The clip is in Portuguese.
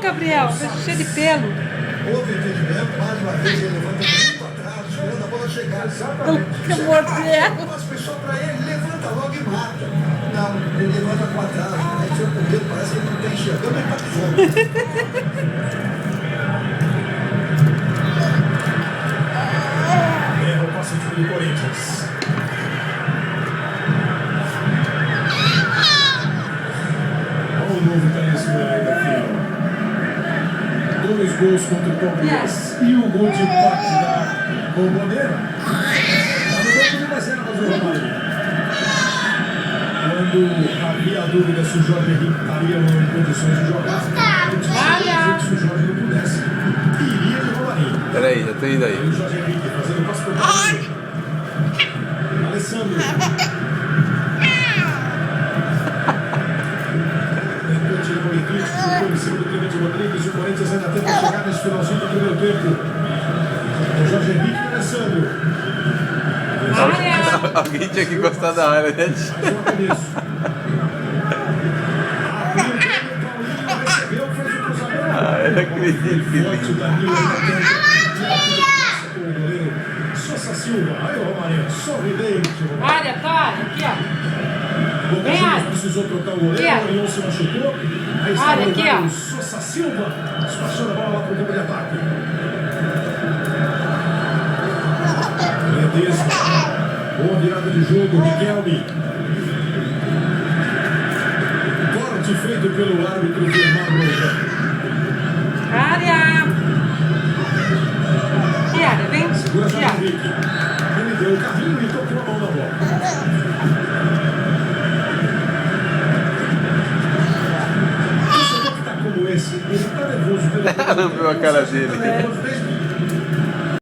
Gabriel, cheio de pelo. Houve impedimento, mais uma vez ele levanta muito atrás, esperando a bola chegar. Que mordeu. Mas foi só pra ele, levanta logo e mata. Não, ele levanta com atraso, né? Seu cabelo parece que ele não tem enxergando, ele tá de fogo. Erra o passe do Corinthians. Olha o novo conhecimento aqui, ó. 2 gols contra o Palmeiras e o gol de empate da Bomboneira. Está no banco de reservas o Romário. Quando havia a dúvida se o Jorge Henrique estaria ou não em condições de jogar, se o Jorge não pudesse, iria de Romarinho. Peraí, já tô indo aí. E o Jorge Henrique fazendo passe por Alessandro. Em cima do Clemente Rodrigues, o Corinthians ainda tenta chegar nesse finalzinho do primeiro tempo. O Jorge Henrique e o Alessandro. Alguém tinha que gostar da área, né? Mais um arremesso. Abriu o Paulinho, recebeu, fez o cruzamento. Eu não acredito que Forte o Danilo ainda tenta. Com o goleiro Sousa Silva. Aí o Romarinho, sorridente. Olha, tá, aqui, ó. O Corinthians precisou trocar o goleiro, o Orion se machucou. Aí está Olha aqui, ó. o Sousa Silva, despachando a bola lá para o campo de ataque. Ledesma. Boa virada de jogo, Riquelme. Corte feito pelo árbitro Firmar Roja. Área. Que área, vem? Segura Que já o área? Henrique. Ele deu o carrinho e tocou a mão na bola. Como esse, ele está nervoso pelo Não viu a cara dele. Ele está nervoso desde